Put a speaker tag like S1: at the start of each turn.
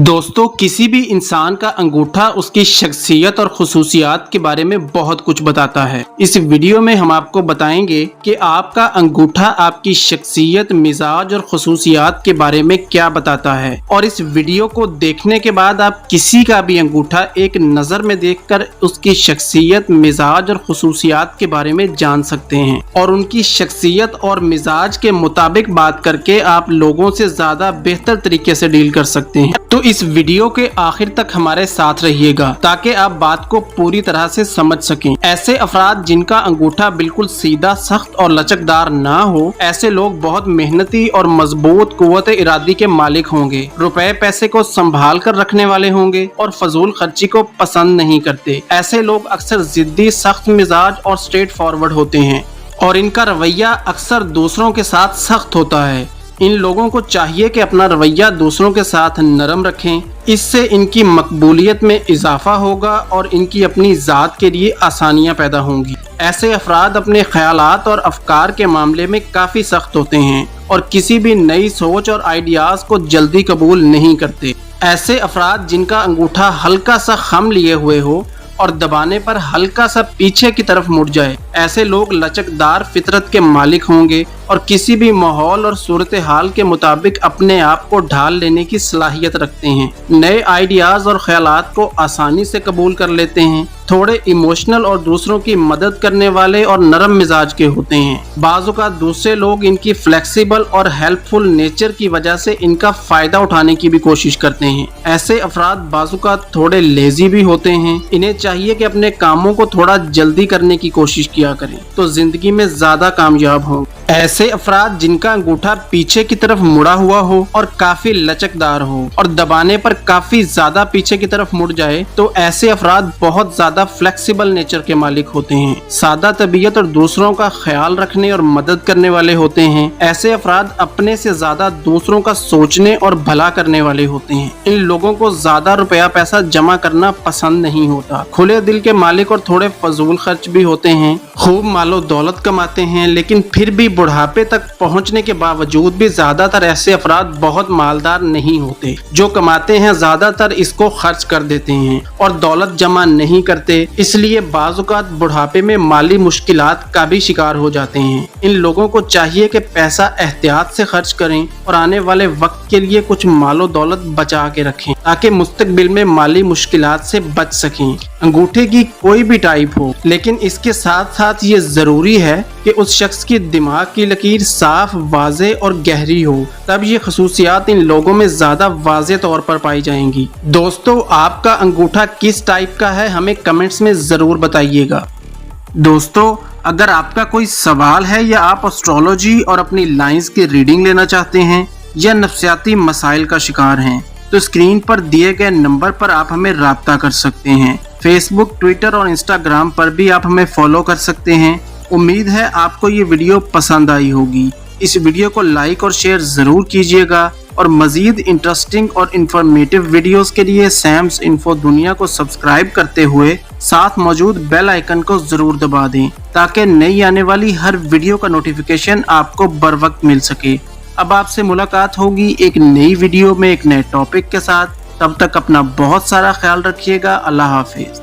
S1: दोस्तों, किसी भी इंसान का अंगूठा उसकी शख्सियत और खुसूसियात के बारे में बहुत कुछ बताता है। इस वीडियो में हम आपको बताएंगे कि आपका अंगूठा आपकी शख्सियत, मिजाज और खुसूसियात के बारे में क्या बताता है। और इस वीडियो को देखने के बाद आप किसी का भी अंगूठा एक नज़र में देखकर उसकी शख्सियत, मिजाज और खुसूसियात के बारे में जान सकते हैं और उनकी शख्सियत और मिजाज के मुताबिक बात करके आप लोगों से ज़्यादा बेहतर तरीके से डील कर सकते हैं। तो इस वीडियो के आखिर तक हमारे साथ रहिएगा ताकि आप बात को पूरी तरह से समझ सकें। ऐसे अफराद जिनका अंगूठा बिल्कुल सीधा, सख्त और लचकदार ना हो, ऐसे लोग बहुत मेहनती और मजबूत कुव्वत इरादी के मालिक होंगे, रुपए पैसे को संभाल कर रखने वाले होंगे और फजूल खर्ची को पसंद नहीं करते। ऐसे लोग अक्सर जिद्दी, सख्त मिजाज और स्ट्रेट फॉरवर्ड होते हैं और इनका रवैया अक्सर दूसरों के साथ सख्त होता है। इन लोगों को चाहिए कि अपना रवैया दूसरों के साथ नरम रखें, इससे इनकी मकबूलियत में इजाफा होगा और इनकी अपनी ज़ात के लिए आसानियां पैदा होंगी। ऐसे अफराद अपने ख्यालात और अफकार के मामले में काफ़ी सख्त होते हैं और किसी भी नई सोच और आइडियाज़ को जल्दी कबूल नहीं करते। ऐसे अफराद जिनका अंगूठा हल्का सा खम लिए हुए हो और दबाने पर हल्का सा पीछे की तरफ मुड़ जाए, ऐसे लोग लचकदार फितरत के मालिक होंगे और किसी भी माहौल और सूरत हाल के मुताबिक अपने आप को ढाल लेने की सलाहियत रखते हैं। नए आइडियाज़ और ख्यालात को आसानी से कबूल कर लेते हैं। थोड़े इमोशनल और दूसरों की मदद करने वाले और नरम मिजाज के होते हैं। बाज़ औक़ात दूसरे लोग इनकी फ्लेक्सिबल और हेल्पफुल नेचर की वजह से इनका फ़ायदा उठाने की भी कोशिश करते हैं। ऐसे अफराद बाज़ औक़ात थोड़े लेज़ी भी होते हैं। इन्हें चाहिए कि अपने कामों को थोड़ा जल्दी करने की कोशिश किया करें तो ज़िंदगी में ज़्यादा कामयाब हों। ऐसे अफराद जिनका अंगूठा पीछे की तरफ मुड़ा हुआ हो और काफी लचकदार हो और दबाने पर काफी ज्यादा पीछे की तरफ मुड़ जाए, तो ऐसे अफराद बहुत ज्यादा फ्लेक्सिबल नेचर के मालिक होते हैं, सादा तबीयत और दूसरों का ख्याल रखने और मदद करने वाले होते हैं। ऐसे अफराद अपने से ज्यादा दूसरों का सोचने और भला करने वाले होते हैं। इन लोगों को ज्यादा रुपया पैसा जमा करना पसंद नहीं होता। खुले दिल के मालिक और थोड़े फजूल खर्च भी होते हैं। खूब मालो दौलत कमाते हैं, लेकिन फिर भी बुढ़ापे तक पहुंचने के बावजूद भी ज्यादातर ऐसे अफराद बहुत मालदार नहीं होते। जो कमाते हैं ज्यादातर इसको खर्च कर देते हैं और दौलत जमा नहीं करते, इसलिए बाज़ औक़ात बुढ़ापे में माली मुश्किलात का भी शिकार हो जाते हैं। इन लोगों को चाहिए कि पैसा एहतियात से खर्च करें और आने वाले वक्त के लिए कुछ मालो दौलत बचा के रखें ताकि मुस्तकबिल में माली मुश्किलात से बच सकें। अंगूठे की कोई भी टाइप हो, लेकिन इसके साथ साथ ये जरूरी है कि उस शख्स की दिमाग की लकीर साफ, वाज़े और गहरी हो, तब ये खसूसियात इन लोगों में ज्यादा वाज़े तौर पर पाई जाएंगी। दोस्तों, आपका अंगूठा किस टाइप का है हमें कमेंट्स में जरूर बताइएगा। दोस्तों, अगर आपका कोई सवाल है या आप एस्ट्रोलॉजी और अपनी लाइंस की रीडिंग लेना चाहते हैं या नफ्सियाती मसाइल का शिकार हैं, तो स्क्रीन पर दिए गए नंबर पर आप हमें राब्ता कर सकते हैं। फेसबुक, ट्विटर और इंस्टाग्राम पर भी आप हमें फॉलो कर सकते हैं। उम्मीद है आपको ये वीडियो पसंद आई होगी। इस वीडियो को लाइक और शेयर जरूर कीजिएगा और मजीद इंटरेस्टिंग और इंफॉर्मेटिव वीडियोस के लिए सैम्स इन्फो दुनिया को सब्सक्राइब करते हुए साथ मौजूद बेल आइकन को जरूर दबा दें ताकि नई आने वाली हर वीडियो का नोटिफिकेशन आपको बर वक्त मिल सके। अब आपसे मुलाकात होगी एक नई वीडियो में एक नए टॉपिक के साथ। तब तक अपना बहुत सारा ख्याल रखिएगा। अल्लाह हाफिज।